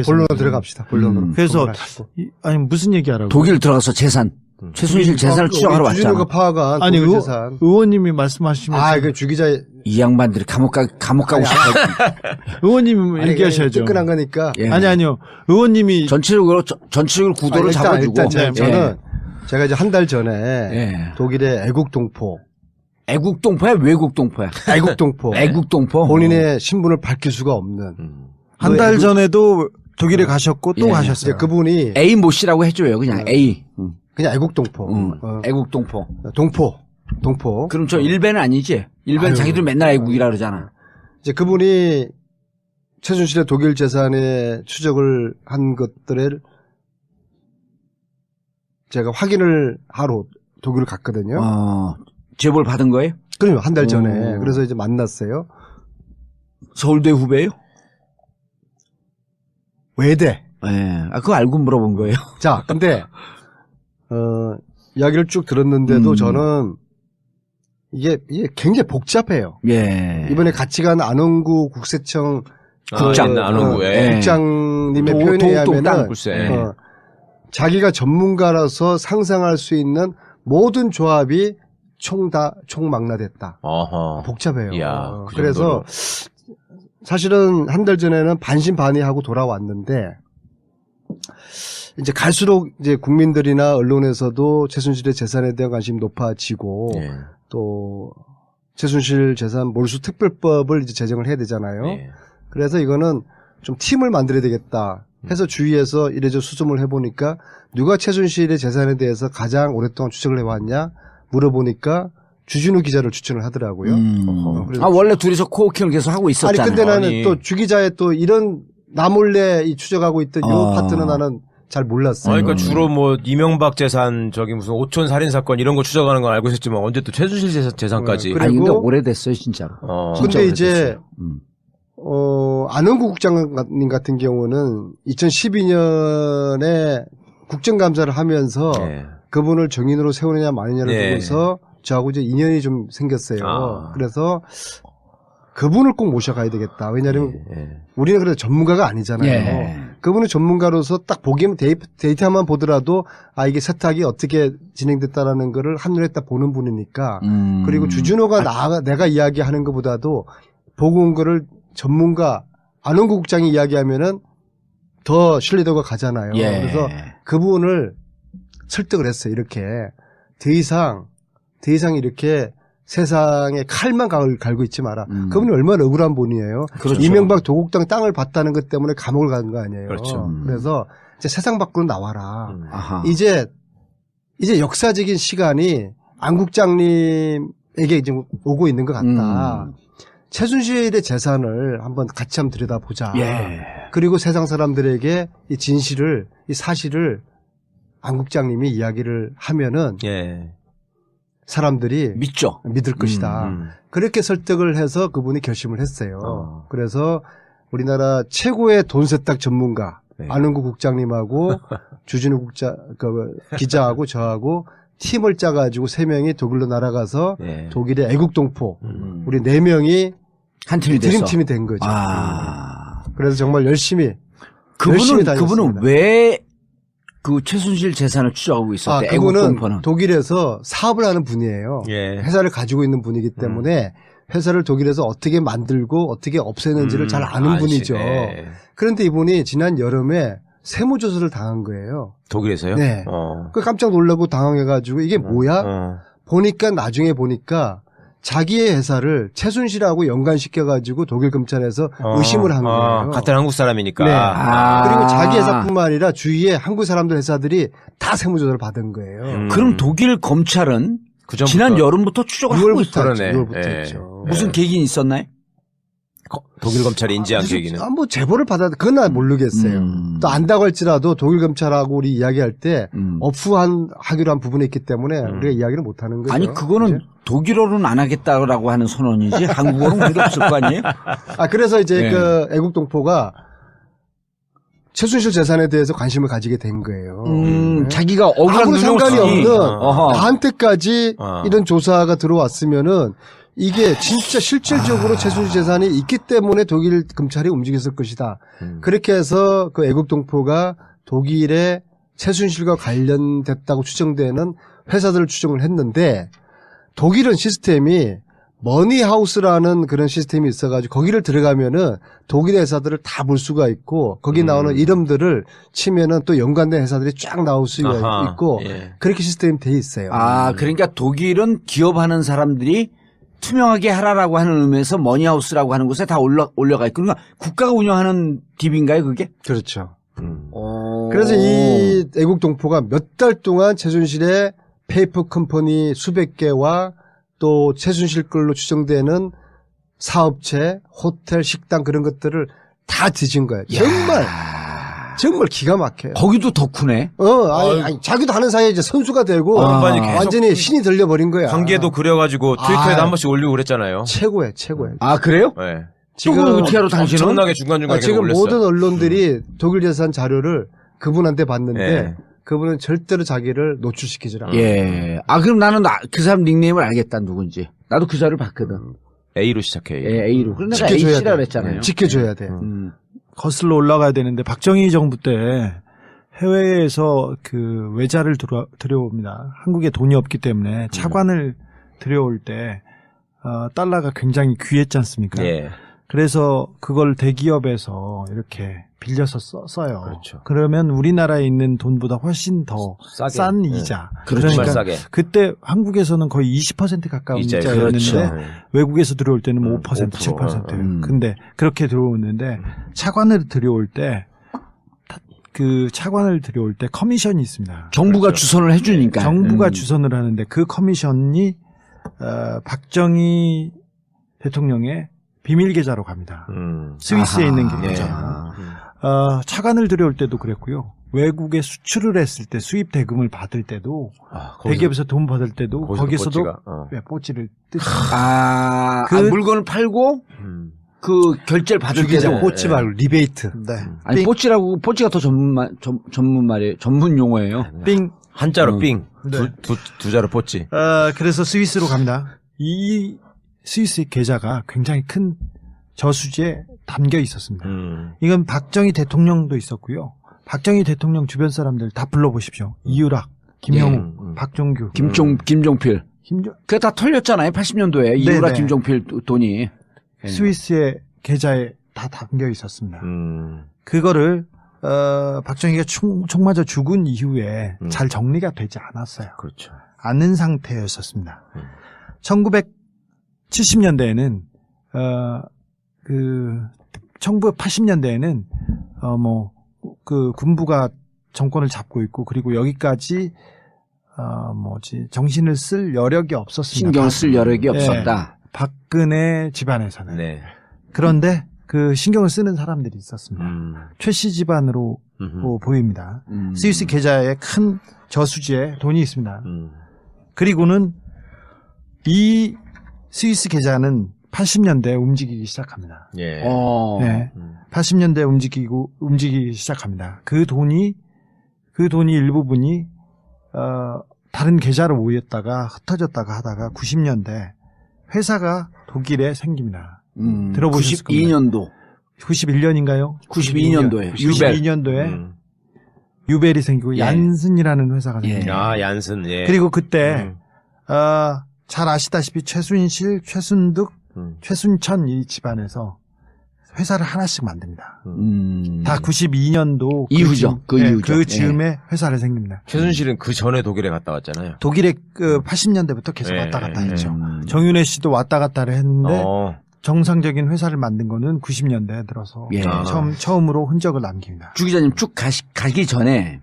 본론으로 들어갑시다. 본론으로. 그래서 아니 무슨 얘기하라고? 독일 들어가서 재산. 최순실 재산을 추적하러 왔잖아. 주진우가 파악한 아니 재산. 의원님이 말씀하시면 그 주기자 이 양반들이 감옥 가고 싶어. 의원님 얘기하셔야죠. 끝난 거니까. 예. 아니요. 의원님이 전체적으로 구도를 잡아주고. 일단 저는 제가 이제 한 달 전에 독일의 애국동포. 애국동포야? 외국동포야? 애국동포. 애국동포. 본인의 신분을 밝힐 수가 없는. 한 달 전에도 독일에 가셨고 또 가셨어요. 그분이 A 모 씨라고 해줘요. 그냥 A. 그냥 애국동포. 애국동포. 동포. 그럼 저 일베는 아니지? 일베는 자기들 맨날 애국이라 그러잖아. 이제 그분이 최순실의 독일 재산에 추적을 한 것들을 제가 확인을 하러 독일을 갔거든요. 제보를 받은 거예요? 그럼요. 한 달 전에. 그래서 이제 만났어요. 서울대 후배예요? 외대. 네. 그거 알고 물어본 거예요. 자, 근데 이야기를 쭉 들었는데도 저는 이게 굉장히 복잡해요. 예. 이번에 같이 간 안원구 국세청 국장님의 표현에 의하면은 자기가 전문가라서 상상할 수 있는 모든 조합이 총망라됐다. 복잡해요. 그래서 사실은 한 달 전에는 반신반의하고 돌아왔는데 이제 갈수록 이제 국민들이나 언론에서도 최순실의 재산에 대한 관심이 높아지고 또 최순실 재산 몰수 특별법을 이제 제정을 해야 되잖아요. 그래서 이거는 좀 팀을 만들어야 되겠다 해서 주위에서 이래저래 수습을 해보니까 누가 최순실의 재산에 대해서 가장 오랫동안 추적을 해왔냐 물어보니까 주진우 기자를 추천을 하더라고요. 원래 둘이서 코워킹을 계속 하고 있었잖아요. 근데 나는 또 주 기자의 또 이런 나 몰래 이 추적하고 있던 요 파트는 나는 잘 몰랐어요. 그러니까 주로 뭐 이명박 재산 무슨 오촌 살인 사건 이런 거 추적하는 건 알고 있었지만 언제 또 최순실 재산까지. 근데 오래됐어요 진짜로. 근데 이제 안원구 국장님 같은 경우는 2012년에 국정감사를 하면서 그분을 정인으로 세우느냐 마느냐를 두고서 저하고 이제 인연이 좀 생겼어요. 그래서 그분을 꼭 모셔가야 되겠다. 왜냐하면 우리는 그래도 전문가가 아니잖아요. 그분은 전문가로서 딱 보기면 데이터만 보더라도 이게 세탁이 어떻게 진행됐다라는 거를 한눈에 딱 보는 분이니까. 그리고 주진호가 내가 이야기하는 것보다도 보고 온 거를 전문가 안원구 국장이 이야기하면은 더 신뢰도가 가잖아요. 그래서 그분을 설득을 했어요. 이렇게 더 이상 이렇게 세상에 칼만 갈고 있지 마라. 그분이 얼마나 억울한 분이에요. 그렇죠. 이명박 도곡당 땅을 봤다는 것 때문에 감옥을 간 거 아니에요. 그렇죠. 그래서 이제 세상 밖으로 나와라. 이제 역사적인 시간이 안 국장님에게 이제 오고 있는 것 같다. 최순실의 재산을 한번 같이 한번 들여다보자. 그리고 세상 사람들에게 이 진실을, 이 사실을 안 국장님이 이야기를 하면은 사람들이 믿을 것이다. 그렇게 설득을 해서 그분이 결심을 했어요. 그래서 우리나라 최고의 돈 세탁 전문가 안원구 국장님하고 주진우 기자하고 저하고 팀을 짜가지고 3명이 독일로 날아가서 독일의 애국동포 우리 4명이 한 팀이 됐어. 드림팀이 된 거죠. 그래서 정말 열심히 다녔습니다. 그분은 왜 그 최순실 재산을 추적하고 있었대? 그분은 독일에서 사업을 하는 분이에요. 회사를 가지고 있는 분이기 때문에 회사를 독일에서 어떻게 만들고 어떻게 없애는지를 잘 아는 분이죠. 그런데 이분이 지난 여름에 세무조사를 당한 거예요. 독일에서요? 네. 깜짝 놀라고 당황해가지고 이게 뭐야? 나중에 보니까 자기의 회사를 최순실하고 연관시켜가지고 독일 검찰에서 의심을 한 거예요. 같은 한국 사람이니까. 그리고 자기 회사뿐만 아니라 주위에 한국 사람들 회사들이 다 세무조사를 받은 거예요. 그럼 독일 검찰은 지난 여름부터 추적을 하고 있었죠. 6월부터 했죠. 무슨 계기 있었나요? 독일 검찰이 인지한 계기는? 뭐 제보를 그건 난 모르겠어요. 또 안다고 할지라도 독일 검찰하고 우리 이야기할 때 하기로 한 부분이 있기 때문에 우리가 이야기를 못 하는 거죠. 아니 그거는 이제? 독일어로는 안 하겠다라고 하는 선언이지 한국어는 그게 없을 거 아니에요? 그래서 이제 그 애국동포가 최순실 재산에 대해서 관심을 가지게 된 거예요. 자기가 억울한 아무 상관이 없는 나한테까지 이런 조사가 들어왔으면은 이게 진짜 실질적으로 최순실 재산이 있기 때문에 독일 검찰이 움직였을 것이다. 그렇게 해서 그 애국 동포가 독일에 최순실과 관련됐다고 추정되는 회사들을 추정을 했는데 독일은 시스템이 머니하우스라는 그런 시스템이 있어가지고 거기를 들어가면은 독일의 회사들을 다 볼 수가 있고 거기 나오는 이름들을 치면은 또 연관된 회사들이 쫙 나올 수가 있고 예. 그렇게 시스템이 돼 있어요. 아, 그러니까 독일은 기업하는 사람들이 투명하게 하라라고 하는 의미에서 머니하우스라고 하는 곳에 다 올려가 있고 그러니까 국가가 운영하는 딥인가요 그게? 그렇죠. 그래서 이 애국 동포가 몇 달 동안 최순실의 페이퍼 컴퍼니 수백 개와 또 최순실 걸로 추정되는 사업체, 호텔, 식당 그런 것들을 다 뒤진 거예요. 정말 기가 막혀요. 거기도 덕후네. 아니, 자기도 하는 사이에 이제 선수가 되고 계속 완전히 신이 들려버린 거야. 관계도 그려가지고 트위터에도 한 번씩 올리고 그랬잖아요. 최고예요. 아, 그래요? 네. 지금 어떻게 하러 당신은? 엄청나게 중간중간에 지금 올렸어요. 모든 언론들이 독일 재산 자료를 그분한테 봤는데 예. 그분은 절대로 자기를 노출시키지 않아요. 예. 아, 그럼 나는 그 사람 닉네임을 알겠다, 누군지. 나도 그 자료를 봤거든. A로 시작해. 예, A로. 그런데 내가 지켜줘야 A씨라 돼. 그랬잖아요. 지켜줘야 돼. 거슬러 올라가야 되는데 박정희 정부 때 해외에서 그 외자를 들여옵니다. 한국에 돈이 없기 때문에 차관을 들여올 때 달러가 굉장히 귀했지 않습니까? 예. 그래서 그걸 대기업에서 이렇게 빌려서 써요. 그렇죠. 그러면 우리나라에 있는 돈보다 훨씬 더 싸게. 싼 이자. 그렇죠. 그러니까 싸게. 그때 한국에서는 거의 20% 가까운 이자요. 이자였는데 그렇죠. 외국에서 들어올 때는 뭐 5%, 7%. 근데 그렇게 들어오는데 차관을 들여올 때 그 차관을 들여올 때 커미션이 있습니다. 정부가 주선을 해주니까. 정부가 주선을 하는데 그 커미션이 박정희 대통령의 비밀 계좌로 갑니다. 스위스에 있는 계좌. 차관을 들여올 때도 그랬고요. 외국에 수출을 했을 때 수입 대금을 받을 때도 대기업에서 돈 받을 때도 거기서도 뽀찌를 뜯습니다. 물건을 팔고 그 결제를 받을 때도 뽀찌 말고 리베이트. 네. 아니 뽀찌라고 뽀찌가 더 전문 말이에요. 전문 용어예요. 삥. 한자로 삥. 네. 두 자로 뽀찌. 그래서 스위스로 갑니다. 이 스위스 계좌가 굉장히 큰 저수지에 담겨 있었습니다. 이건 박정희 대통령도 있었고요. 박정희 대통령 주변 사람들 다 불러보십시오. 이유락, 김영우, 박종규, 김종필. 그게 다 털렸잖아요. 80년도에 이유락, 네네. 김종필 돈이. 스위스의 계좌에 다 담겨 있었습니다. 그거를 박정희가 총 맞아 죽은 이후에 잘 정리가 되지 않았어요. 그렇죠. 않은 상태였었습니다. 1970년대에는 1980년대에는 그 군부가 정권을 잡고 있고 그리고 여기까지 정신을 쓸 여력이 없었습니다. 신경 쓸 여력이 없었다. 박근혜 집안에서는. 네. 그런데 그 신경을 쓰는 사람들이 있었습니다. 최씨 집안으로 보입니다. 스위스 계좌에 큰 저수지에 돈이 있습니다. 그리고는 이 스위스 계좌는 80년대에 움직이기 시작합니다. 예. 네. 80년대에 움직이기 시작합니다. 그 돈이 일부분이 다른 계좌로 모였다가 흩어졌다가 하다가 90년대 회사가 독일에 생깁니다. 들어보셨을 겁니다. 92년도. 91년인가요? 92년도에. 92년도에 유벨이 생기고 얀슨이라는 회사가 생깁니다. 얀슨. 예. 그리고 그때 잘 아시다시피 최순실, 최순득, 최순천 이 집안에서 회사를 하나씩 만듭니다. 다 92년도 이후죠. 그 즈음에 회사를 생깁니다. 최순실은 그 전에 독일에 갔다 왔잖아요. 독일에 80년대부터 계속 왔다 갔다 했죠. 정윤회 씨도 왔다 갔다를 했는데 정상적인 회사를 만든 거는 90년대에 들어서 처음으로 흔적을 남깁니다. 주 기자님 쭉 가기 전에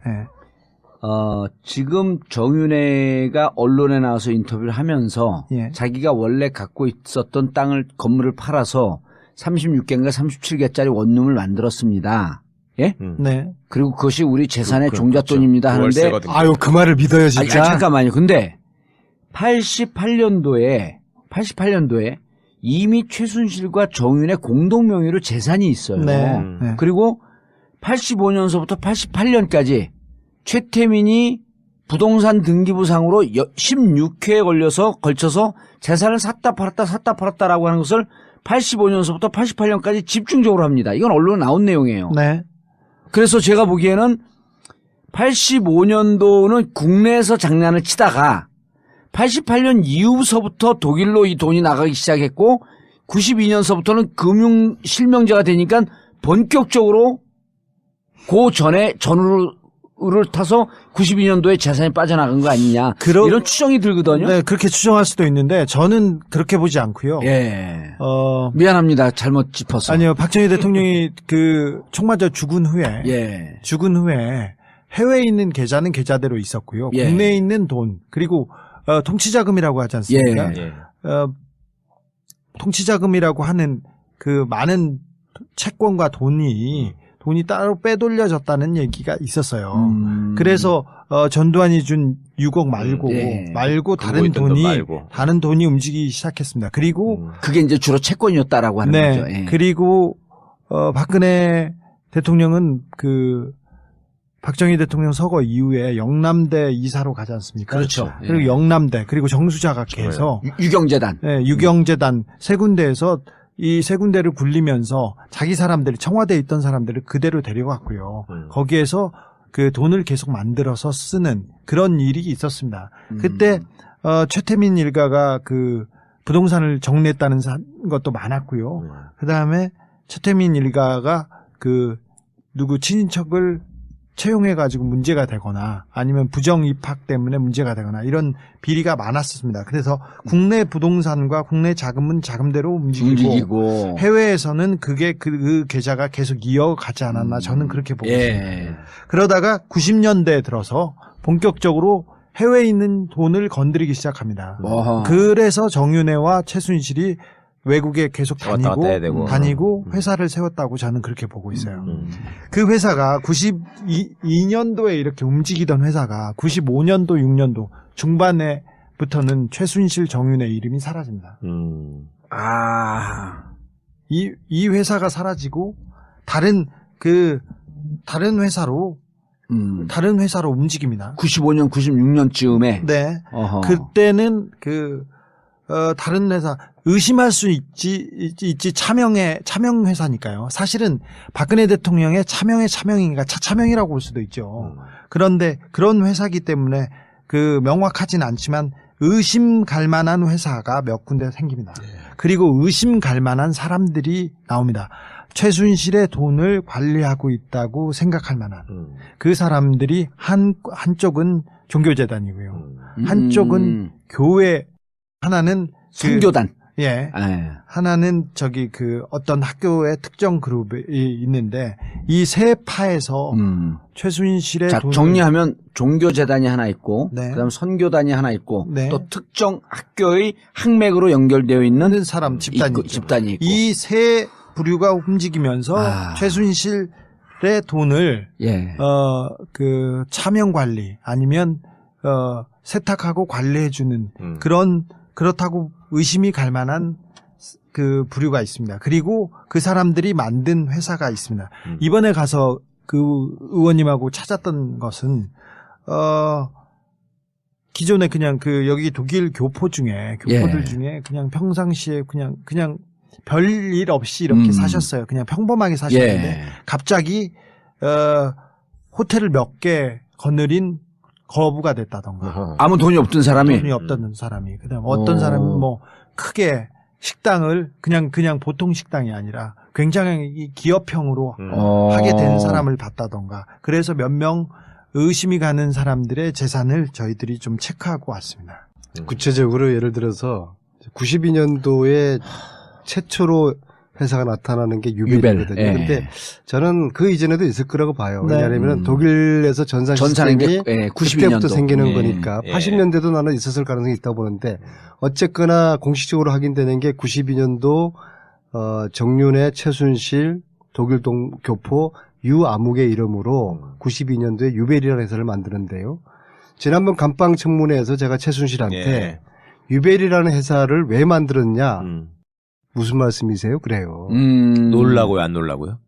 지금 정윤회가 언론에 나와서 인터뷰를 하면서 자기가 원래 갖고 있었던 건물을 팔아서 36개인가 37개짜리 원룸을 만들었습니다. 예? 네. 그리고 그것이 우리 재산의 종잣돈입니다 하는데 아유, 그 말을 믿어요, 진짜. 잠깐만요. 근데 88년도에 이미 최순실과 정윤의 공동 명의로 재산이 있어요. 네. 그리고 85년서부터 88년까지 최태민이 부동산 등기부상으로 16회에 걸쳐서 재산을 샀다 팔았다라고 하는 것을 85년서부터 88년까지 집중적으로 합니다. 이건 언론에 나온 내용이에요. 네. 그래서 제가 보기에는 85년도는 국내에서 장난을 치다가 88년 이후서부터 독일로 이 돈이 나가기 시작했고 92년서부터는 금융 실명제가 되니까 본격적으로 그 전에 전후를 타서 92년도에 재산이 빠져나간 거 아니냐 이런 추정이 들거든요. 네, 그렇게 추정할 수도 있는데 저는 그렇게 보지 않고요. 예. 미안합니다. 잘못 짚어서. 아니요, 박정희 대통령이 그 총 맞아 죽은 후에 해외에 있는 계좌는 계좌대로 있었고요. 국내에 있는 돈 그리고 통치자금이라고 하지 않습니까? 통치자금이라고 하는 그 많은 채권과 돈이 따로 빼돌려졌다는 얘기가 있었어요. 그래서 전두환이 준 6억 말고 다른 돈이 움직이기 시작했습니다. 그리고 그게 이제 주로 채권이었다라고 하는 거죠. 그리고 박근혜 대통령은 그 박정희 대통령 서거 이후에 영남대 이사로 가지 않습니까? 그렇죠. 그리고 영남대 그리고 정수자각회에서 유경재단, 유경재단 세 군데에서 이 세 군데를 굴리면서 자기 사람들이 청와대에 있던 사람들을 그대로 데려갔고요. 거기에서 그 돈을 계속 만들어서 쓰는 그런 일이 있었습니다. 그때 최태민 일가가 그 부동산을 정리했다는 것도 많았고요. 그 다음에 최태민 일가가 그 누구 친인척을 채용해가지고 문제가 되거나 아니면 부정 입학 때문에 문제가 되거나 이런 비리가 많았습니다. 그래서 국내 부동산과 국내 자금은 자금대로 움직이고 해외에서는 그게 그 계좌가 계속 이어가지 않았나 저는 그렇게 보고 있습니다. 그러다가 90년대에 들어서 본격적으로 해외에 있는 돈을 건드리기 시작합니다. 그래서 정윤회와 최순실이 외국에 계속 다니고 회사를 세웠다고 저는 그렇게 보고 있어요. 그 회사가 92년도에 이렇게 움직이던 회사가 95년도 6년도 중반에부터는 최순실 정윤회 이름이 사라집니다. 이 회사가 사라지고 다른 회사로 움직입니다. 95년 96년쯤에 네. 그때는 다른 회사 의심할 수 있지 차명 회사니까요. 사실은 박근혜 대통령의 차명인가 차명이라고 볼 수도 있죠. 그런데 그런 회사기 때문에 그 명확하진 않지만 의심 갈 만한 회사가 몇 군데 생깁니다. 그리고 의심 갈 만한 사람들이 나옵니다. 최순실의 돈을 관리하고 있다고 생각할 만한 그 사람들이 한쪽은 종교재단이고요. 한쪽은 교회, 하나는 선교단. 하나는 어떤 학교의 특정 그룹이 있는데 이 세 파에서 최순실의 돈을 정리하면 종교재단이 하나 있고 그다음 선교단이 하나 있고 또 특정 학교의 학맥으로 연결되어 있는 사람 집단이 있고 이 세 부류가 움직이면서 최순실의 돈을 그 차명 관리 아니면 세탁하고 관리해주는 그렇다고 의심이 갈 만한 그 부류가 있습니다. 그리고 그 사람들이 만든 회사가 있습니다. 이번에 가서 그 의원님하고 찾았던 것은 기존에 그냥 여기 독일 교포들 중에 그냥 평상시에 그냥 별일 없이 이렇게 사셨어요. 그냥 평범하게 사셨는데 갑자기 호텔을 몇 개 거느린 거부가 됐다던가. 아무 돈이 없던 사람이. 그다음 어떤 사람은 뭐 크게 식당을 그냥 보통 식당이 아니라 굉장히 기업형으로 하게 된 사람을 봤다던가. 그래서 몇 명 의심이 가는 사람들의 재산을 저희들이 좀 체크하고 왔습니다. 구체적으로 예를 들어서 92년도에 최초로 회사가 나타나는 게 유벨이거든요. 그런데 저는 그 이전에도 있을 거라고 봐요. 왜냐하면 독일에서 전산 시스템이 그때부터 생기는 거니까 80년대도 나는 있었을 가능성이 있다고 보는데 어쨌거나 공식적으로 확인되는 게 92년도 정윤회, 최순실, 독일 교포 유아묵의 이름으로 92년도에 유벨이라는 회사를 만드는데요. 지난번 감방 청문회에서 제가 최순실한테 유벨이라는 회사를 왜 만들었냐 무슨 말씀이세요? 그래요. 놀라고요, 안 놀라고요?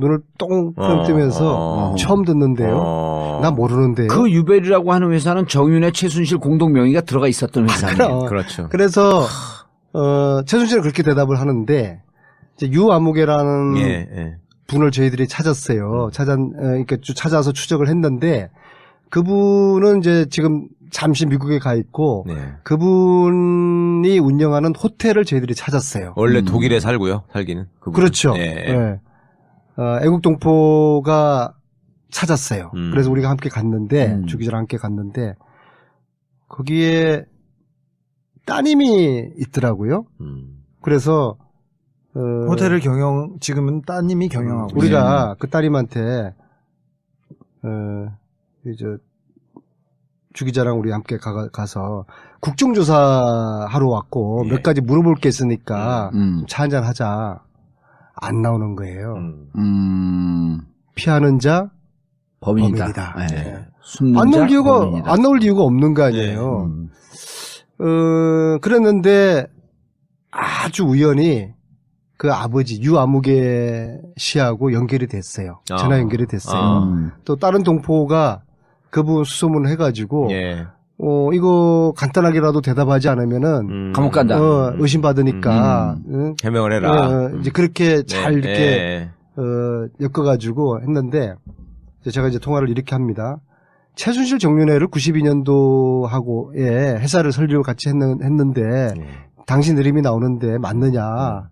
눈을 똥 뜨면서 처음 듣는데요. 나 모르는데요. 그 유벨이라고 하는 회사는 정윤회, 최순실 공동 명의가 들어가 있었던 회사예요. 그렇죠. 그래서 최순실은 그렇게 대답을 하는데 이제 유아무개라는 분을 저희들이 찾았어요. 그러니까 찾아서 추적을 했는데 그분은 이제 지금 잠시 미국에 가 있고 그분이 운영하는 호텔을 저희들이 찾았어요. 원래 독일에 살고요. 살기는. 그분은. 그렇죠. 애국동포가 찾았어요. 그래서 우리가 함께 갔는데 주 기자랑 함께 갔는데 거기에 따님이 있더라고요. 그래서 호텔을 지금은 따님이 경영하고 우리가 그 따님한테 이제 주 기자랑 우리 함께 가서 국정조사 하러 왔고 몇 가지 물어볼 게 있으니까 차 한잔 하자. 안 나오는 거예요. 피하는 자 범인이다. 안 나올 이유가 없는 거 아니에요. 그랬는데 아주 우연히 그 아버지 유아무개 씨하고 연결이 됐어요. 전화 연결이 됐어요. 또 다른 동포가 그분 수소문을 해가지고 이거 간단하게라도 대답하지 않으면은 감옥 간다. 의심받으니까 해명을 해라. 이제 그렇게 잘 이렇게 엮어가지고 했는데 제가 이제 통화를 이렇게 합니다. 최순실 정윤회를 92년도하고에 회사를 설립을 같이 했는데 당신 이름이 나오는데 맞느냐?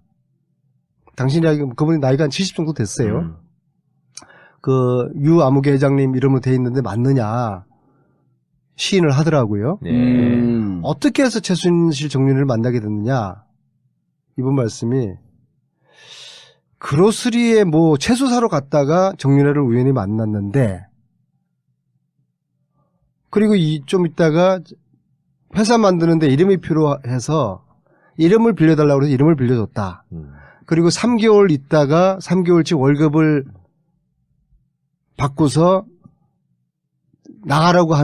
그분이 나이가 한 70 정도 됐어요. 그 유아무개 회장님 이름으로 돼 있는데 맞느냐? 시인을 하더라고요. 어떻게 해서 최순실 정윤회를 만나게 됐느냐? 이분 말씀이 그로스리에 뭐 채소 사러 갔다가 정윤회를 우연히 만났는데 그리고 좀 있다가 회사 만드는데 이름이 필요해서 이름을 빌려달라고 해서 이름을 빌려줬다. 그리고 3개월 있다가 3개월치 월급을 받고서 나가라고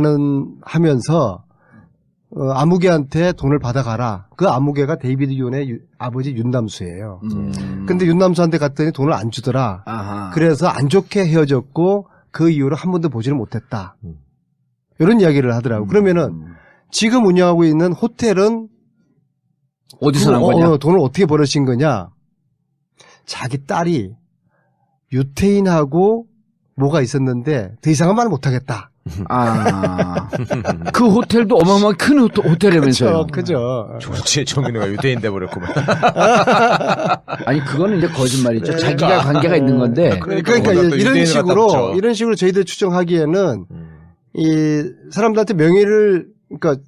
하면서 아무개한테 돈을 받아가라. 그 아무개가 데이비드 윤의 아버지 윤남수예요. 근데 윤남수한테 갔더니 돈을 안 주더라. 아하. 그래서 안 좋게 헤어졌고 그 이후로 한 번도 보지를 못했다. 이런 이야기를 하더라고. 그러면은 지금 운영하고 있는 호텔은 어디서 난 거냐? 돈을 어떻게 벌으신 거냐? 자기 딸이 유태인하고 뭐가 있었는데 더 이상은 말 못하겠다. 그 호텔도 어마어마하게 큰 호텔이면서요. 그죠. 좋지, 정윤회가 유대인 돼버렸구만. 아니, 그거는 이제 거짓말이죠. 자기가 관계가 있는 건데. 그러니까 이런 식으로 저희들 추정하기에는 이 사람들한테 명예를, 그러니까,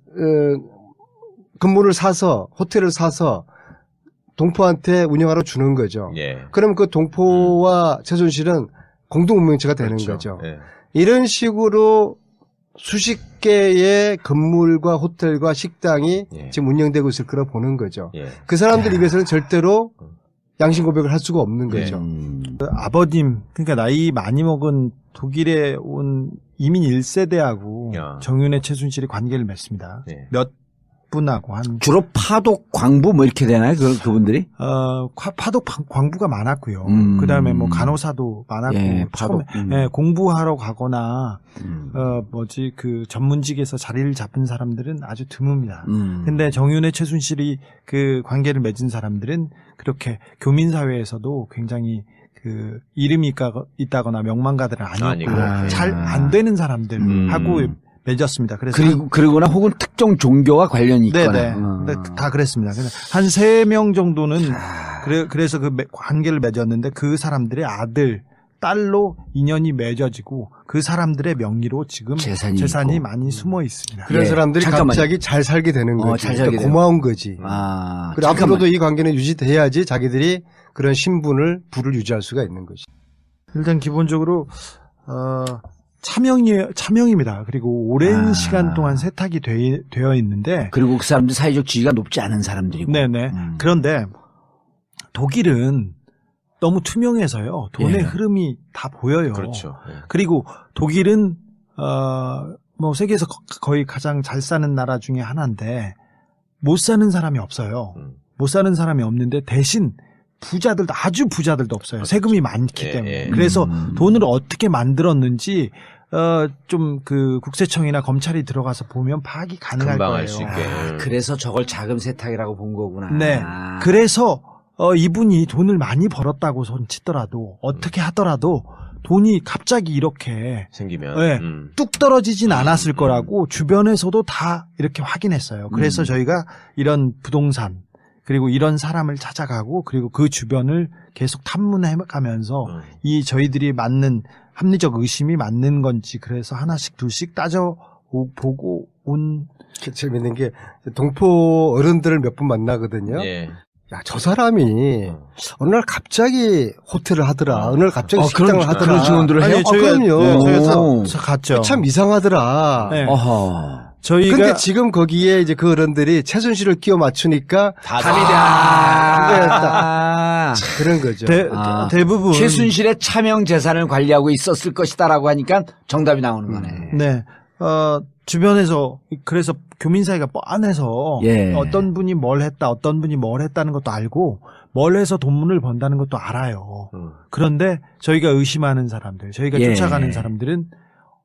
건물을 사서, 호텔을 사서 동포한테 운영하러 주는 거죠. 그럼 그 동포와 최순실은 공동 운명체가 되는 거죠. 이런 식으로 수십 개의 건물과 호텔과 식당이 지금 운영되고 있을 거라 보는 거죠. 그 사람들 입에서는 절대로 양심 고백을 할 수가 없는 거죠. 그 아버님, 그러니까 나이 많이 먹은 독일에 온 이민 1세대하고 정윤회, 최순실이 관계를 맺습니다. 몇 분하고 주로 파독, 광부 뭐 이렇게 되나요? 그분들이? 파독, 광부가 많았고요. 그다음에 뭐 간호사도 많았고, 파독. 공부하러 가거나 그 전문직에서 자리를 잡은 사람들은 아주 드뭅니다. 근데 정윤회, 최순실이 그 관계를 맺은 사람들은 그렇게 교민 사회에서도 굉장히 그 이름이 있다거나 명망가들은 아니었고 잘 안 되는 사람들하고 맺었습니다. 그래서 그리고나 혹은 특정 종교와 관련이 있거나. 네네. 다 그랬습니다. 한 3명 정도는 그래서 그 관계를 맺었는데 그 사람들의 아들, 딸로 인연이 맺어지고 그 사람들의 명의로 지금 재산이 많이 숨어 있습니다. 그런 사람들이 갑자기 잘 살게 되는 거지. 그러니까 고마운 거지. 그리고 앞으로도 이 관계는 유지돼야지 자기들이 그런 신분을 부를 유지할 수가 있는 거지. 일단 기본적으로 차명입니다. 그리고 오랜 시간 동안 세탁이 되어 있는데. 그리고 그 사람들 사회적 지위가 높지 않은 사람들이고. 네네. 그런데 독일은 너무 투명해서요. 돈의 흐름이 다 보여요. 그렇죠. 그리고 독일은, 뭐 세계에서 거의 가장 잘 사는 나라 중에 하나인데 못 사는 사람이 없어요. 못 사는 사람이 없는데 대신 부자들도 아주 부자들도 없어요. 세금이 많기 때문에. 그래서 돈을 어떻게 만들었는지 좀 그 국세청이나 검찰이 들어가서 보면 파악이 가능할 금방 거예요. 알 수 있게. 그래서 저걸 자금 세탁이라고 본 거구나. 네. 그래서 이분이 돈을 많이 벌었다고 손치더라도 어떻게 하더라도 돈이 갑자기 이렇게 생기면 네, 뚝 떨어지진 않았을 거라고 주변에서도 다 이렇게 확인했어요. 그래서 저희가 이런 부동산 그리고 이런 사람을 찾아가고 그리고 그 주변을 계속 탐문해가면서 이 저희들이 맞는 합리적 의심이 맞는 건지 그래서 하나씩 둘씩 따져보고 온. 재밌는 게 동포 어른들을 몇 분 만나거든요. 예. 야, 저 사람이 어느 날 갑자기 호텔을 하더라. 어느 날 갑자기 식당을 하더라. 그런 증언들을 해요? 그럼요. 저희가 갔죠. 참 이상하더라. 네. 근데 저희가 지금 거기에 이제 그 어른들이 최순실을 끼워 맞추니까 감이다. 그런 거죠. 대부분 최순실의 차명 재산을 관리하고 있었을 것이다라고 하니까 정답이 나오는 거네. 네. 주변에서 그래서 교민 사이가 뻔해서 어떤 분이 뭘 했다, 어떤 분이 뭘 했다는 것도 알고 뭘 해서 돈을 번다는 것도 알아요. 그런데 저희가 의심하는 사람들, 저희가 쫓아가는 사람들은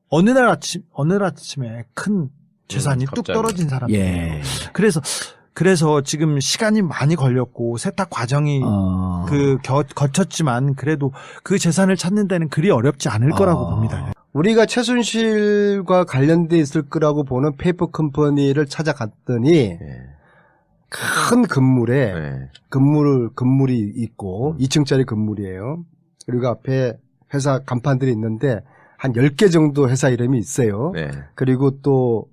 어느 날 아침에 큰 재산이 뚝 떨어진 사람들. 그래서 지금 시간이 많이 걸렸고 세탁 과정이 거쳤지만 그래도 그 재산을 찾는 데는 그리 어렵지 않을 거라고 봅니다. 우리가 최순실과 관련돼 있을 거라고 보는 페이퍼 컴퍼니를 찾아갔더니 큰 건물에 건물이 있고 2층짜리 건물이에요. 그리고 앞에 회사 간판들이 있는데 한 10개 정도 회사 이름이 있어요. 그리고 또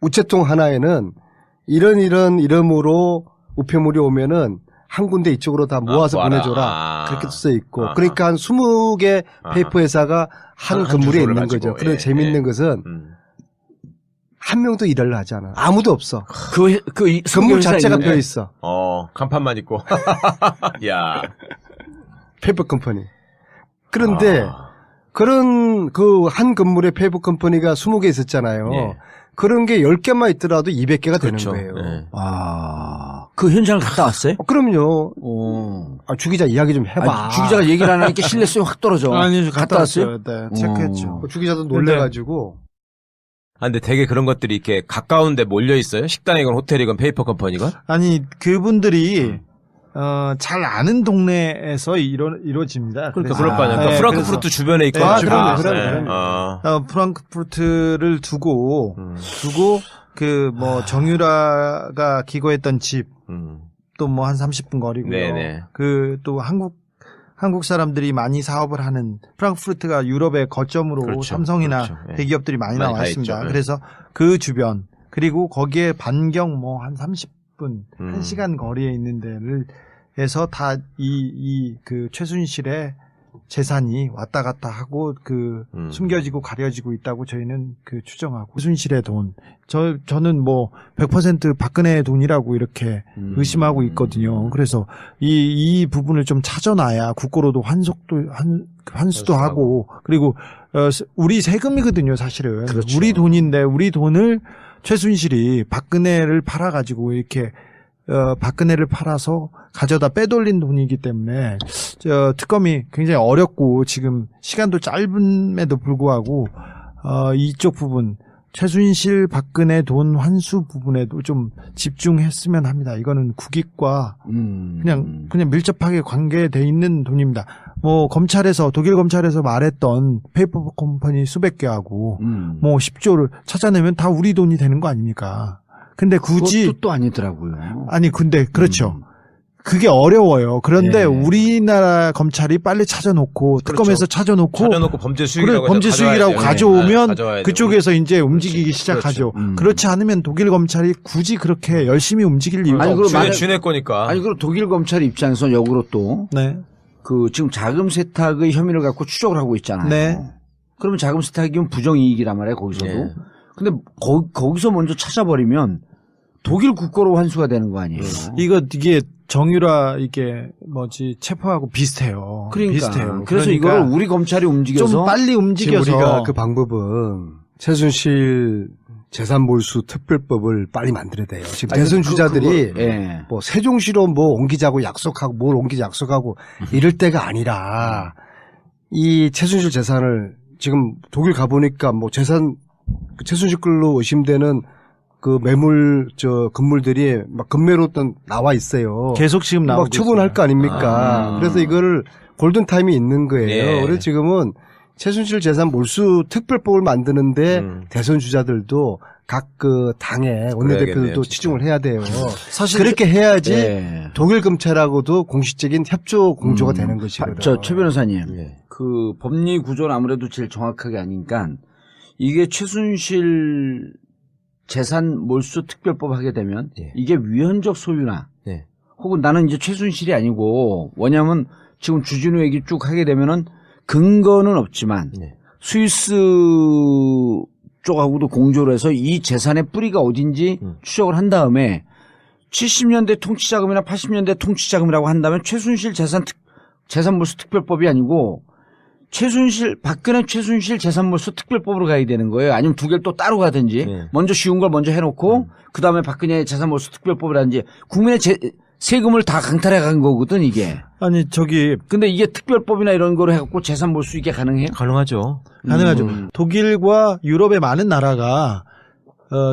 우체통 하나에는 이런 이름으로 우편물이 오면은 한 군데 이쪽으로 다 모아서 보내줘라. 그렇게 써 있고. 그러니까 한 20개 페이퍼 회사가 한 건물에 있는 거죠. 그런데 재밌는 것은 한 명도 일을 하지 않아. 아무도 없어. 그 건물 자체가 비어 있어. 간판만 있고. 야. 페이퍼 컴퍼니. 그런데 그런 그 한 건물에 페이퍼 컴퍼니가 20개 있었잖아요. 그런 게 10개만 있더라도 200개가 되는 거예요. 그 현장을 갔다 왔어요? 그럼요. 주 기자 이야기 좀 해봐. 주 기자가 얘기를 안 하니까 신뢰성이 확 떨어져. 아니, 갔다 왔어요? 네, 체크했죠. 주 기자도 놀래가지고. 근데 되게 그런 것들이 이렇게 가까운데 몰려 있어요? 식당이건 호텔이건 페이퍼 컴퍼니가? 아니, 그분들이 잘 아는 동네에서 이루어집니다. 그러니까 그럴 거 아니야. 프랑크푸르트 주변에 있거나. 그럼. 프랑크푸르트를 두고 정유라가 기거했던 집, 또 뭐 한 30분 거리고요. 또 한국 사람들이 많이 사업을 하는 프랑크푸르트가 유럽의 거점으로 삼성이나 대기업들이 많이 나와 있습니다. 그래서 그 주변, 그리고 거기에 반경 뭐 한 30분, 1시간 거리에 있는 데를 해서 다 그 최순실의 재산이 왔다 갔다 하고 숨겨지고 가려지고 있다고 저희는 추정하고. 최순실의 돈. 저는 뭐 100% 박근혜의 돈이라고 이렇게 의심하고 있거든요. 그래서 이 부분을 좀 찾아놔야 국고로도 환수도 하고, 그리고 우리 세금이거든요, 사실은. 그렇죠. 우리 돈인데 우리 돈을 최순실이 박근혜를 팔아가지고 이렇게 박근혜를 팔아서 가져다 빼돌린 돈이기 때문에 특검이 굉장히 어렵고 지금 시간도 짧음에도 불구하고 이쪽 부분 최순실 박근혜 돈 환수 부분에도 좀 집중했으면 합니다. 이거는 국익과 그냥 밀접하게 관계돼 있는 돈입니다. 뭐 독일 검찰에서 말했던 페이퍼 컴퍼니 수백 개하고 뭐 10조를 찾아내면 다 우리 돈이 되는 거 아닙니까? 근데 굳이 그것도 또 아니더라고요. 아니 근데 그렇죠. 그게 어려워요. 그런데 우리나라 검찰이 빨리 찾아놓고 특검에서 찾아놓고 범죄 수익이라고 가져오면 그쪽에서 이제 움직이기 시작하죠. 그렇지 않으면 독일 검찰이 굳이 그렇게 열심히 움직일 이유가 없어요. 주네 거니까. 아니 그럼 독일 검찰 입장에서 역으로 또 지금 자금 세탁의 혐의를 갖고 추적을 하고 있잖아요. 그러면 자금 세탁이면 부정이익이란 말이에요, 거기서도. 근데 거기서 먼저 찾아버리면 독일 국고로 환수가 되는 거 아니에요? 이게 정유라 체포하고 비슷해요. 비슷해요. 그래서 이걸 우리 검찰이 움직여서 좀 빨리 움직여서 우리가 그 방법은 최순실 재산몰수 특별법을 빨리 만들어야 돼요. 지금 대선 주자들이 뭐 세종시로 뭐 옮기자고 약속하고 뭘 옮기자 약속하고 이럴 때가 아니라 이 최순실 재산을 지금 독일 가보니까 뭐 재산 최순실 걸로 의심되는 그 매물 건물들이 막 금매로 나와 있어요. 계속 지금 나오고 막 처분할 거 아닙니까? 그래서 이거를 골든 타임이 있는 거예요. 그래서 지금은 최순실 재산 몰수 특별법을 만드는데 대선 주자들도 각 그 당의 원내대표들도 치중을 해야 돼요. 사실 그렇게 해야지 독일 검찰하고도 공식적인 협조 공조가 되는 것이거든요. 최 변호사님, 그 법리 구조는 아무래도 제일 정확하게 아니까 이게 최순실 재산 몰수 특별법 하게 되면 이게 위헌적 소유나 혹은 나는 이제 최순실이 아니고 뭐냐면 지금 주진우 얘기 쭉 하게 되면은 근거는 없지만 스위스 쪽하고도 공조를 해서 이 재산의 뿌리가 어딘지 추적을 한 다음에 70년대 통치자금이나 80년대 통치자금이라고 한다면 최순실 재산몰수 특별법이 아니고 박근혜 최순실 재산몰수 특별법으로 가야 되는 거예요. 아니면 두 개를 또 따로 가든지 먼저 쉬운 걸 먼저 해놓고 그 다음에 박근혜 재산몰수 특별법을 하든지 국민의 세금을 다 강탈해 간 거거든 이게. 아니 근데 이게 특별법이나 이런 거로 해갖고 재산 몰수 이게 가능해요? 가능하죠. 가능하죠. 독일과 유럽의 많은 나라가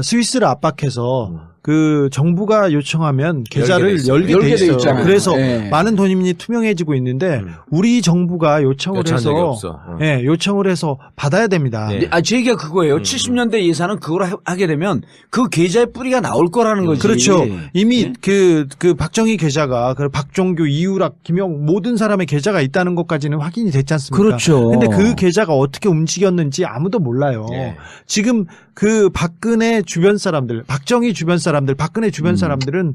스위스를 압박해서 그 정부가 요청하면 계좌를 열게 돼 있어요. 그래서 많은 돈이 투명해지고 있는데 우리 정부가 요청을 해서 요청을 해서 받아야 됩니다. 제 얘기가 그거예요. 70년대 예산은 그걸 하게 되면 그 계좌의 뿌리가 나올 거라는 거지. 그렇죠. 이미 그 박정희 계좌가 박종규, 이유락, 김영 모든 사람의 계좌가 있다는 것까지는 확인이 됐지 않습니까? 그렇죠. 근데 그 계좌가 어떻게 움직였는지 아무도 몰라요. 지금 그 박근혜 주변 사람들, 박정희 주변 사람들, 박근혜 주변 사람들은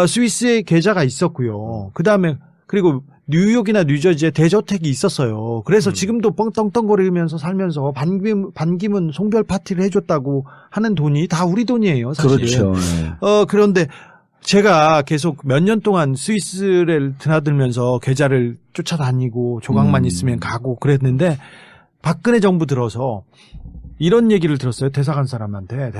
스위스에 계좌가 있었고요. 그다음에 그리고 뉴욕이나 뉴저지에 대저택이 있었어요. 그래서 지금도 뻥떵떵거리면서 살면서 반기문 송별 파티를 해줬다고 하는 돈이 다 우리 돈이에요, 사실. 그렇죠. 그런데 제가 계속 몇 년 동안 스위스를 드나들면서 계좌를 쫓아다니고 조각만 있으면 가고 그랬는데 박근혜 정부 들어서 이런 얘기를 들었어요. 대사관 사람한테.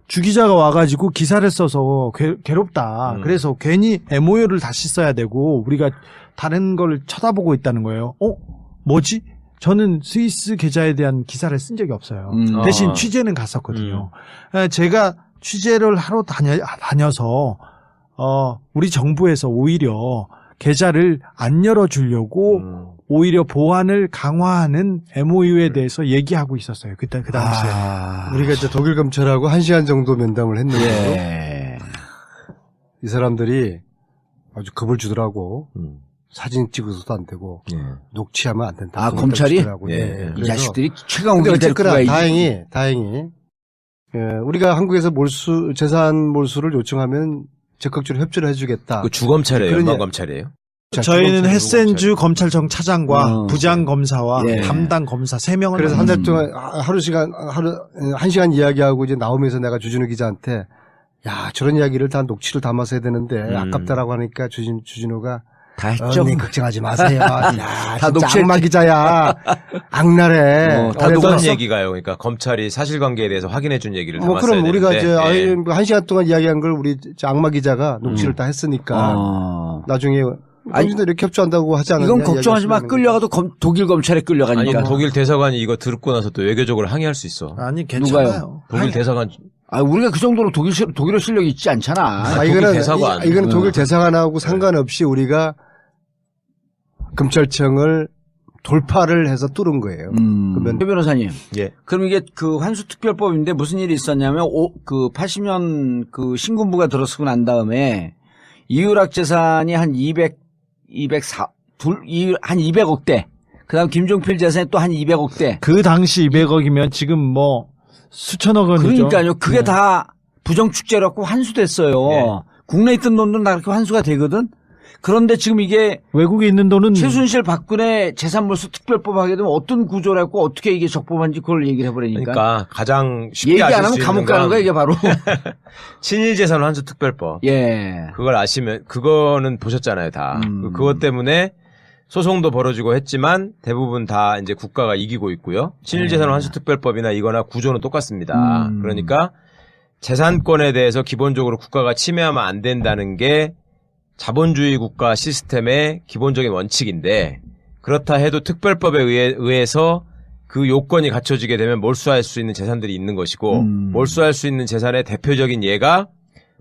주 기자가 와가지고 기사를 써서 괴롭다. 그래서 괜히 MOU를 다시 써야 되고 우리가 다른 걸 쳐다보고 있다는 거예요. 뭐지? 저는 스위스 계좌에 대한 기사를 쓴 적이 없어요. 대신 취재는 갔었거든요. 제가 취재를 하러 다녀서 우리 정부에서 오히려 계좌를 안 열어주려고 오히려 보안을 강화하는 MOU에 대해서 얘기하고 있었어요. 그 당시에. 우리가 이제 독일 검찰하고 1시간 정도 면담을 했는데 이 사람들이 아주 겁을 주더라고. 사진 찍어서도 안 되고 녹취하면 안 된다. 검찰이? 이 자식들이 최강욱이 될 거야. 다행히 우리가 한국에서 재산 몰수를 요청하면 적극적으로 협조를 해주겠다. 그 주검찰이에요, 연방검찰이에요? 저희는 헤센주 검찰청 차장과 부장검사와 담당 검사 3명을 그래서 한 달 동안 하루 1시간 이야기하고 이제 나오면서 내가 주진우 기자한테 야 저런 이야기를 다 녹취를 담아서 해야 되는데 아깝다라고 하니까 주진우가 다 했죠. 걱정하지 마세요. 야, 다 녹취 악마 기자야. 악랄해. 다 녹은 얘기가요. 그러니까 검찰이 사실관계에 대해서 확인해준 얘기를 담았어야 그럼 되는데. 우리가 이제 1시간 동안 이야기한 걸 우리 악마 기자가 녹취를 다 했으니까 나중에 당신들 이렇게 협조한다고 하지 않았냐. 이건 걱정하지 마. 끌려가도 독일 검찰에 끌려가니까. 아니 독일 대사관이 이거 듣고 나서 또 외교적으로 항의할 수 있어. 아니 괜찮아요. 누가요? 독일 대사관. 우리가 그 정도로 독일어 실력이 있지 않잖아. 이거는 대사관. 이거는 독일 대사관하고 상관없이 우리가 검찰청을 돌파를 해서 뚫은 거예요. 그러면 최 변호사님. 그럼 이게 그 환수특별법인데 무슨 일이 있었냐면 그 80년 그 신군부가 들어서고 난 다음에 이유락 재산이 한 200억대. 그다음 김종필 재산이 또 한 200억대. 그 당시 200억이면 지금 뭐 수천억 원이죠. 그러니까요. 그게 다 부정축제라고 환수됐어요. 국내에 있던 돈도 다 그렇게 환수가 되거든. 그런데 지금 이게 외국에 있는 돈은 최순실 박근혜 재산몰수 특별법 하게 되면 어떤 구조라고 어떻게 이게 적법한지 그걸 얘기를 해버리니까. 그러니까 가장 쉽게 얘기 안 아실 하면 수 감옥 있는 가는 거야 이게 바로. 친일재산 환수 특별법. 그걸 아시면 그거는 보셨잖아요 다. 그것 때문에 소송도 벌어지고 했지만 대부분 다 이제 국가가 이기고 있고요. 친일재산 환수특별법이나 이거나 구조는 똑같습니다. 그러니까 재산권에 대해서 기본적으로 국가가 침해하면 안 된다는 게 자본주의 국가 시스템의 기본적인 원칙인데 그렇다 해도 특별법에 의해서 그 요건이 갖춰지게 되면 몰수할 수 있는 재산들이 있는 것이고 몰수할 수 있는 재산의 대표적인 예가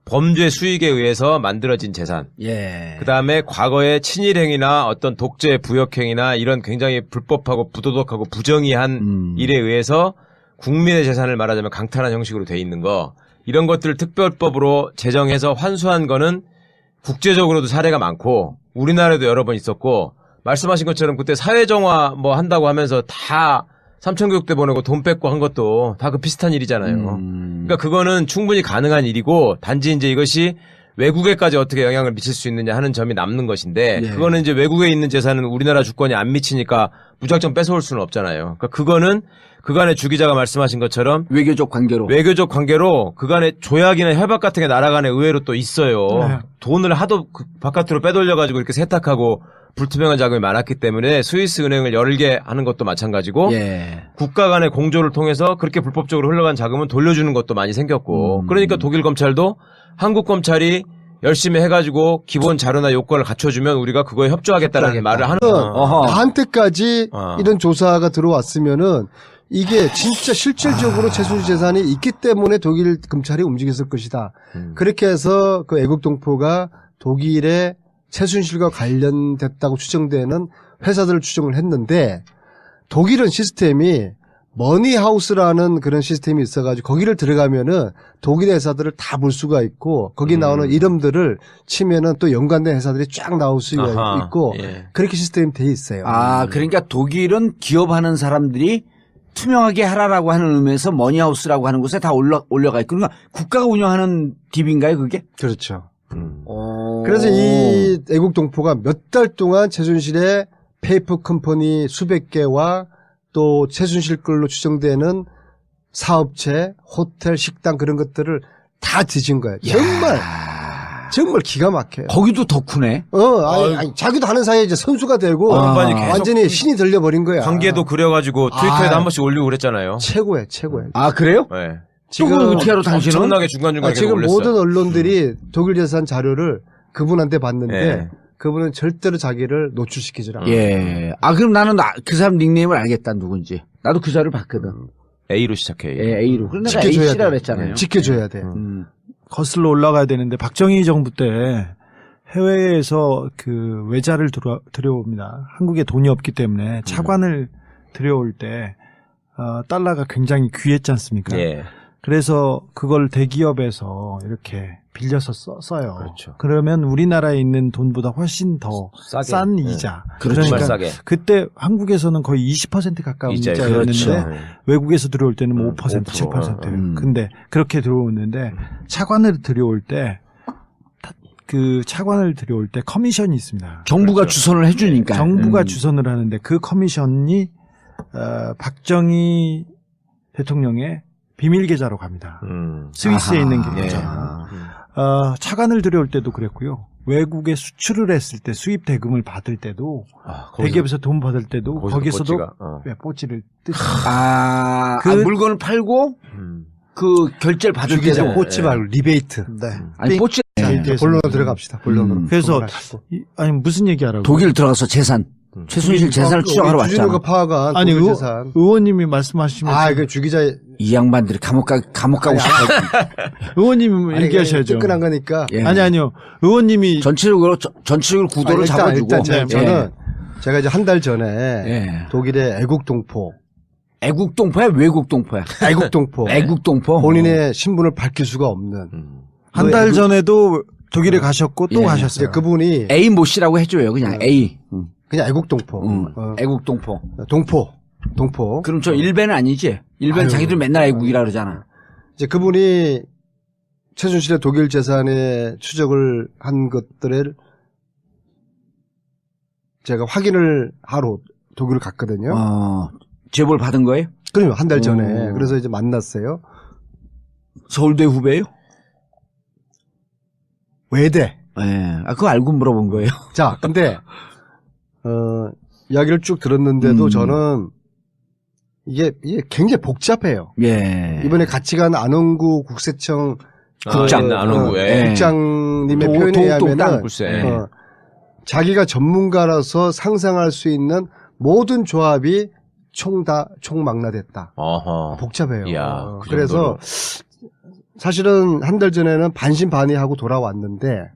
범죄 수익에 의해서 만들어진 재산. 예. 그다음에 과거의 친일행위나 어떤 독재 부역행위나 이런 굉장히 불법하고 부도덕하고 부정의한 일에 의해서 국민의 재산을 말하자면 강탈한 형식으로 돼 있는 거. 이런 것들을 특별법으로 제정해서 환수한 거는 국제적으로도 사례가 많고 우리나라에도 여러 번 있었고 말씀하신 것처럼 그때 사회정화 뭐 한다고 하면서 다 삼천교육대 보내고 돈 뺏고 한 것도 다 그 비슷한 일이잖아요. 그러니까 그거는 충분히 가능한 일이고 단지 이제 이것이 외국에까지 어떻게 영향을 미칠 수 있느냐 하는 점이 남는 것인데 예. 그거는 이제 외국에 있는 재산은 우리나라 주권이 안 미치니까 무작정 뺏어올 수는 없잖아요. 그러니까 그거는 그간의 주 기자가 말씀하신 것처럼 외교적 관계로 그간의 조약이나 협약 같은 게 나라 간에 의외로 또 있어요. 네. 돈을 하도 바깥으로 빼돌려가지고 이렇게 세탁하고 불투명한 자금이 많았기 때문에 스위스 은행을 열게 하는 것도 마찬가지고 예. 국가 간의 공조를 통해서 그렇게 불법적으로 흘러간 자금은 돌려주는 것도 많이 생겼고 그러니까 독일 검찰도 한국 검찰이 열심히 해가지고 기본 자료나 요건을 갖춰주면 우리가 그거에 협조하겠다라는 말을 하는 나한테까지 이런 조사가 들어왔으면은 이게 진짜 실질적으로 최순실 재산이 있기 때문에 독일 검찰이 움직였을 것이다. 그렇게 해서 그 애국동포가 독일의 최순실과 관련됐다고 추정되는 회사들을 추정을 했는데 독일은 시스템이 머니하우스라는 그런 시스템이 있어가지고 거기를 들어가면은 독일의 회사들을 다 볼 수가 있고 거기 나오는 이름들을 치면은 또 연관된 회사들이 쫙 나올 수 있고 예. 그렇게 시스템이 돼 있어요. 아, 그러니까 독일은 기업하는 사람들이 투명하게 하라라고 하는 의미에서 머니하우스라고 하는 곳에 다 올려가 있고 그러니까 국가가 운영하는 딥인가요 그게? 그렇죠. 그래서 이 애국동포가 몇 달 동안 최순실의 페이퍼 컴퍼니 수백 개와 또 최순실 걸로 추정되는 사업체, 호텔, 식당 그런 것들을 다 뒤진 거예요. 정말 기가 막혀요. 거기도 덕후네. 아니, 자기도 하는 사이에 이제 선수가 되고 완전히 신이 들려버린 거야. 관계도 그려가지고 트위터에도 한 번씩 올리고 그랬잖아요. 최고예요. 아 그래요? 네. 지금 어떻게 알아 당신은? 엄청나게 중간중간 지금 올렸어요. 모든 언론들이 독일 재산 자료를 그분한테 봤는데 예. 그분은 절대로 자기를 노출시키질 않아요. 예. 아 그럼 나는 그 사람 닉네임을 알겠다 누군지. 나도 그 자료를 봤거든. A로 시작해요. 예, A로. 그런데 내가 지켜줘야 A씨라 돼. 그랬잖아요. 지켜줘야 돼. 거슬러 올라가야 되는데 박정희 정부 때 해외에서 그 외자를 들여옵니다. 한국에 돈이 없기 때문에 차관을 들여올 때 달러가 굉장히 귀했지 않습니까? 예. 그래서 그걸 대기업에서 이렇게 빌려서 써요. 그렇죠. 그러면 우리나라에 있는 돈보다 훨씬 더 싸게. 싼 이자. 그러니까 싸게. 그때 한국에서는 거의 20% 가까운 이자였는데 그렇죠. 외국에서 들어올 때는 뭐 5%, 7%. 근데 그렇게 들어오는데 차관을 들여올 때 그 차관을 들여올 때 커미션이 있습니다. 정부가 그렇죠. 주선을 해주니까. 정부가 주선을 하는데 그 커미션이 박정희 대통령의 비밀 계좌로 갑니다. 스위스에 있는 계좌. 차관을 들여올 때도 그랬고요. 외국에 수출을 했을 때 수입 대금을 받을 때도 대기업에서 돈 받을 때도 거기서도 뽀찌를 물건을 팔고 그 결제를 받을 때도 뽀찌 말고 리베이트. 네. 아니 뽀찌 본론으로 들어갑시다. 본론으로. 그래서 아니 무슨 얘기하라고? 독일 들어가서 재산 최순실 재산을 추적하러 왔잖아. 주진우가 파악한 아니 재산. 의원님이 말씀하시면서 그 주기자 이 양반들이 감옥 가고 싶어. 의원님 얘기하셔야죠. 뜨끈한 거니까. 예. 아니요. 의원님이 전체적으로 구도를 잡아주고. 저는 제가 이제 한 달 전에 독일의 애국동포야 외국동포야? 애국동포. 본인의 신분을 밝힐 수가 없는. 한 달 전에도 독일에 가셨고 또 가셨어요. 그분이 A 모 씨라고 해줘요. 그냥 A. 그냥 애국동포. 애국동포. 동포. 그럼 저 일베는 아니지? 일베는 자기들 맨날 애국이라 그러잖아. 이제 그분이 최순실의 독일 재산에 추적을 한 것들을 제가 확인을 하러 독일을 갔거든요. 제보를 받은 거예요? 그럼요. 한 달 전에. 그래서 이제 만났어요. 서울대 후배예요? 외대. 예. 그거 알고 물어본 거예요. 자, 근데 이야기를 쭉 들었는데도 저는 이게 굉장히 복잡해요. 예. 이번에 같이 간 안원구 국세청 국장, 국장님의 표현에 의하면은 자기가 전문가라서 상상할 수 있는 모든 조합이 총망라됐다. 복잡해요. 이야, 그래서 사실은 한 달 전에는 반신반의하고 돌아왔는데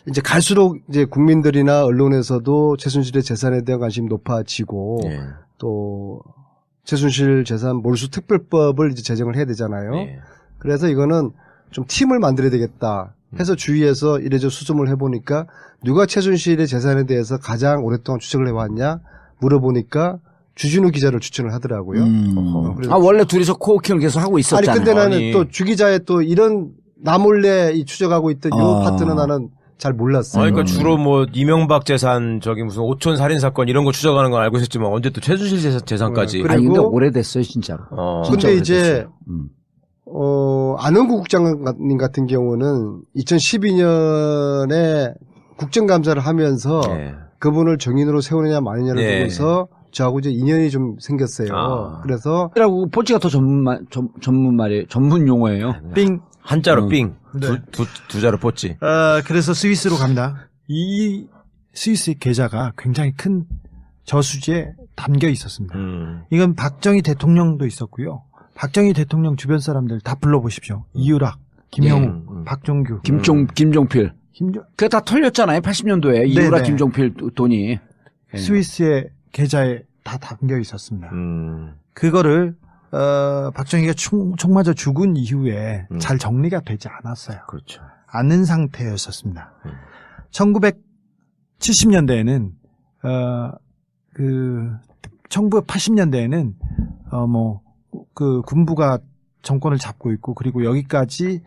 이제 갈수록 이제 국민들이나 언론에서도 최순실의 재산에 대한 관심이 높아지고 또 최순실 재산 몰수 특별법을 이제 제정을 해야 되잖아요. 그래서 이거는 좀 팀을 만들어야 되겠다 해서 주위에서 이래저래 수습을 해보니까 누가 최순실의 재산에 대해서 가장 오랫동안 추적을 해왔냐 물어보니까 주진우 기자를 추천을 하더라고요. 원래 둘이서 코워킹을 계속 하고 있었잖아요. 아니 근데 나는 또 주 기자의 또 이런 나 몰래 이 추적하고 있던 이 파트는 나는 잘 몰랐어요. 그러니까 주로 뭐 이명박 재산 저기 무슨 오촌 살인 사건 이런 거 추적하는 건 알고 있었지만 언제 또 최순실 재산까지. 아니 근데 오래됐어요 진짜로. 근데 이제 안원구 국장님 같은 경우는 2012년에 국정감사를 하면서 그분을 정인으로 세우느냐 마느냐를 두고서 저하고 이제 인연이 좀 생겼어요. 그래서 포치가 더 전문 말이에요. 전문 용어예요. 삥 한자로 삥. 두 자로 포치. 그래서 스위스로 갑니다. 이 스위스 계좌가 굉장히 큰 저수지에 담겨 있었습니다. 이건 박정희 대통령도 있었고요. 박정희 대통령 주변 사람들 다 불러보십시오. 이유락, 김영우, 박종규, 김종필. 그게 다 털렸잖아요. 80년도에 이유락, 김종필 돈이 스위스의 계좌에 다 담겨 있었습니다. 그거를 박정희가 총 맞아 죽은 이후에 잘 정리가 되지 않았어요. 그렇죠. 않은 상태였었습니다. 1970년대에는 1980년대에는 그 군부가 정권을 잡고 있고 그리고 여기까지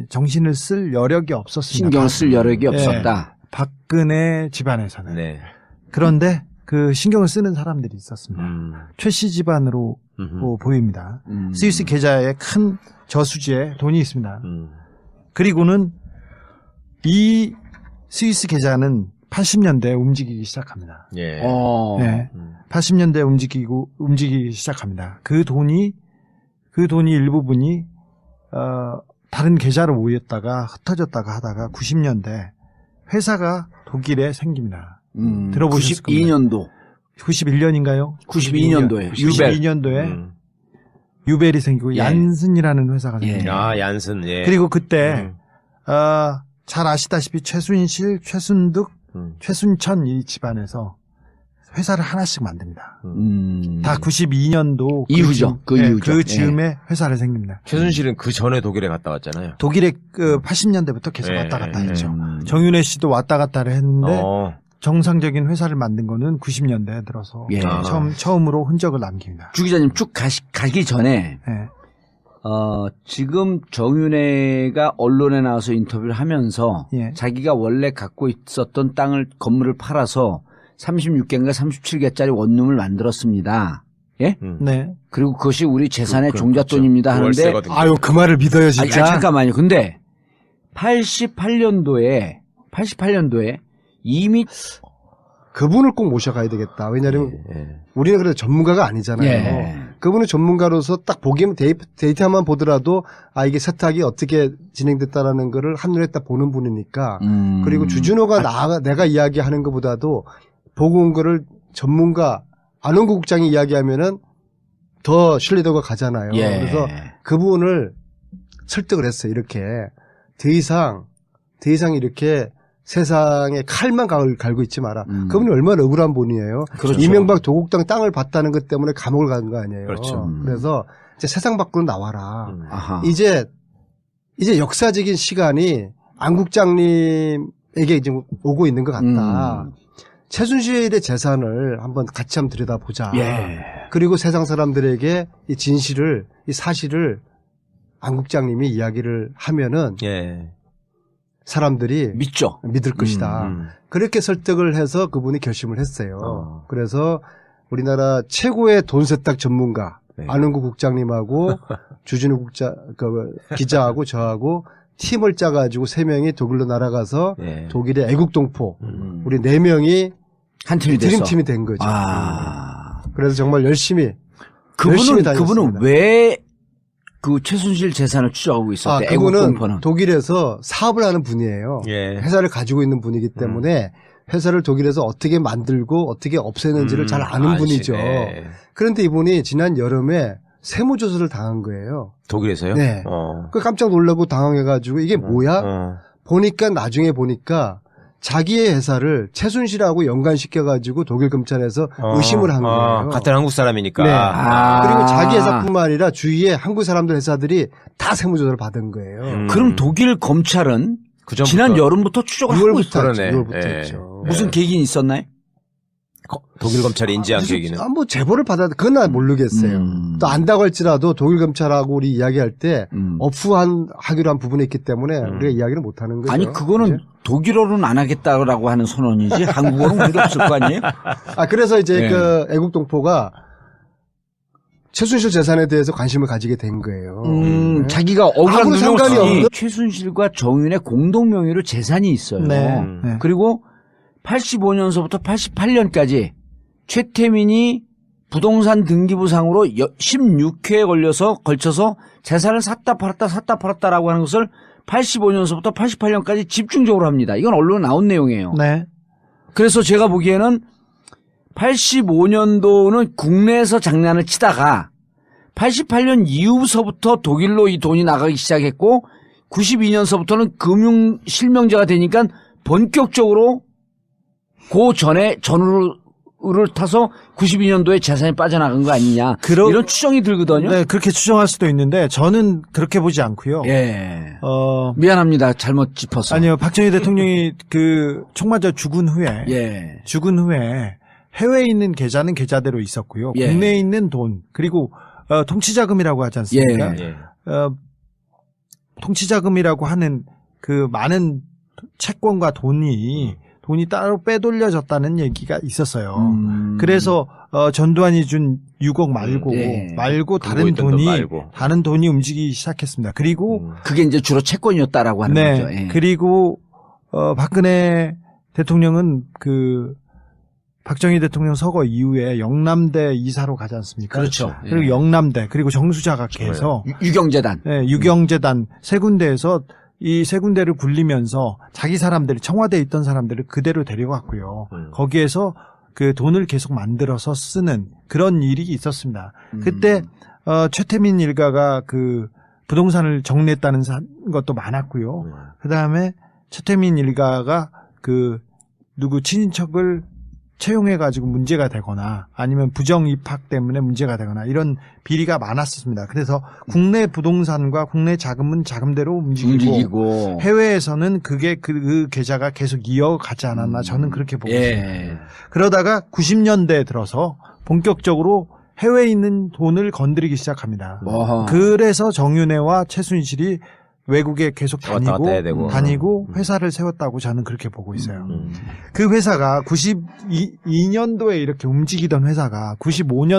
정신을 쓸 여력이 없었습니다. 신경을 쓸 여력이 없었다. 박근혜 집안에서는. 그런데 그 신경을 쓰는 사람들이 있었습니다. 최 씨 집안으로 보입니다. 스위스 계좌에 큰 저수지에 돈이 있습니다. 그리고는 이 스위스 계좌는 80년대에 움직이기 시작합니다. 80년대에 움직이기 시작합니다. 그 돈이 일부분이 다른 계좌로 모였다가 흩어졌다가 하다가 90년대 회사가 독일에 생깁니다. 들어보셨을 겁니다. 92년도. 91년인가요? 92년도에. 92년도에 유벨이 생기고 얀슨이라는 회사가 생깁니다. 얀슨. 그리고 그때 잘 아시다시피 최순실, 최순득, 최순천 이 집안에서 회사를 하나씩 만듭니다. 다 92년도 이후죠. 그 즈음에 회사를 생깁니다. 최순실은 그 전에 독일에 갔다 왔잖아요. 독일에 80년대부터 계속 왔다 갔다 했죠. 정윤회 씨도 왔다 갔다를 했는데 정상적인 회사를 만든 거는 90년대에 들어서 처음으로 흔적을 남깁니다. 주 기자님 쭉 가기 전에 지금 정윤회가 언론에 나와서 인터뷰를 하면서 자기가 원래 갖고 있었던 건물을 팔아서 36개인가 37개짜리 원룸을 만들었습니다. 네. 그리고 그것이 우리 재산의 종잣돈입니다 하는데 아유 그 말을 믿어요 진짜. 잠깐만요. 근데 88년도에 이미 그분을 꼭 모셔가야 되겠다. 왜냐하면 우리는 그래도 전문가가 아니잖아요. 그분은 전문가로서 딱 보기면 데이터만 보더라도 이게 세탁이 어떻게 진행됐다라는 거를 한눈에 딱 보는 분이니까. 그리고 주진호가 내가 이야기하는 것보다도 보고 온 거를 전문가 안원구 국장이 이야기하면은 더 신뢰도가 가잖아요. 그래서 그분을 설득을 했어요. 이렇게 더 이상 이렇게 세상에 칼만 갈고 있지 마라. 그분이 얼마나 억울한 분이에요. 그렇죠. 이명박 도곡당 땅을 봤다는 것 때문에 감옥을 간 거 아니에요. 그렇죠. 그래서 이제 세상 밖으로 나와라. 이제 역사적인 시간이 안 국장님에게 이제 오고 있는 것 같다. 최순실의 재산을 한번 같이 한번 들여다보자. 그리고 세상 사람들에게 이 진실을, 이 사실을 안 국장님이 이야기를 하면은 사람들이 믿을 것이다. 그렇게 설득을 해서 그분이 결심을 했어요. 그래서 우리나라 최고의 돈 세탁 전문가 안원구 국장님하고 주진우 기자하고 저하고 팀을 짜가지고 3명이 독일로 날아가서 독일의 애국동포 우리 4명이 한 팀이 됐어. 드림팀이 된 거죠. 그래서 정말 열심히 그분은 왜 그 최순실 재산을 추적하고 있었대? 그분은 애국동포는 독일에서 사업을 하는 분이에요. 회사를 가지고 있는 분이기 때문에 회사를 독일에서 어떻게 만들고 어떻게 없애는지를 잘 아는 분이죠. 그런데 이분이 지난 여름에 세무조사를 당한 거예요. 독일에서요? 네. 그 깜짝 놀라고 당황해가지고 이게 뭐야? 나중에 보니까 자기의 회사를 최순실하고 연관시켜가지고 독일 검찰에서 의심을 한 거예요. 같은 한국 사람이니까. 네. 그리고 자기 회사뿐만 아니라 주위에 한국 사람들 회사들이 다 세무조사를 받은 거예요. 그럼 독일 검찰은 지난 여름부터 추적을 하고 있어요. 6월부터 했죠. 무슨 계기는 있었나요? 독일 검찰이 인지한 계기는? 뭐 제보를 그건 난 모르겠어요. 또 안다고 할지라도 독일 검찰하고 우리 이야기할 때 하기로 한 부분이 있기 때문에 우리가 이야기를 못 하는 거죠. 아니 그거는 이제? 독일어로는 안 하겠다라고 하는 선언이지 한국어는 필요 없을 거 아니에요? 그래서 이제 그 애국동포가 최순실 재산에 대해서 관심을 가지게 된 거예요. 자기가 억울한 상관이 없는 최순실과 정윤의 공동 명의로 재산이 있어요. 그리고 85년서부터 88년까지 최태민이 부동산 등기부상으로 16회에 걸쳐서 재산을 샀다 팔았다라고 하는 것을 85년서부터 88년까지 집중적으로 합니다. 이건 언론에 나온 내용이에요. 네. 그래서 제가 보기에는 85년도는 국내에서 장난을 치다가 88년 이후서부터 독일로 이 돈이 나가기 시작했고 92년서부터는 금융 실명제가 되니까 본격적으로 그 전에 전후를 타서 92년도에 재산이 빠져나간 거 아니냐. 이런 추정이 들거든요. 네, 그렇게 추정할 수도 있는데 저는 그렇게 보지 않고요. 미안합니다. 잘못 짚어서. 아니요. 박정희 대통령이 그 총맞아 죽은 후에 해외에 있는 계좌는 계좌대로 있었고요. 국내에 있는 돈 그리고 통치자금이라고 하지 않습니까? 통치자금이라고 하는 그 많은 채권과 돈이 따로 빼돌려졌다는 얘기가 있었어요. 그래서 전두환이 준 6억 말고 다른 돈이 움직이기 시작했습니다. 그리고 그게 이제 주로 채권이었다라고 하는 거죠. 그리고 박근혜 대통령은 그 박정희 대통령 서거 이후에 영남대 이사로 가지 않습니까? 그렇죠. 그리고 영남대 그리고 정수자각회에서 유경재단, 유경재단 세 군데에서 이 세 군데를 굴리면서 자기 사람들이 청와대에 있던 사람들을 그대로 데려갔고요. 거기에서 그 돈을 계속 만들어서 쓰는 그런 일이 있었습니다. 그때 최태민 일가가 그 부동산을 정리했다는 것도 많았고요. 그다음에 최태민 일가가 그 누구 친인척을 채용해가지고 문제가 되거나 아니면 부정 입학 때문에 문제가 되거나 이런 비리가 많았습니다. 그래서 국내 부동산과 국내 자금은 자금대로 움직이고 해외에서는 그게 그 계좌가 계속 이어가지 않았나 저는 그렇게 보고 있습니다. 그러다가 90년대에 들어서 본격적으로 해외에 있는 돈을 건드리기 시작합니다. 그래서 정윤회와 최순실이 외국에 계속 다니고 회사를 세웠다고 저는 그렇게 보고 있어요. 그 회사가 92년도에 이렇게 움직이던 회사가 95년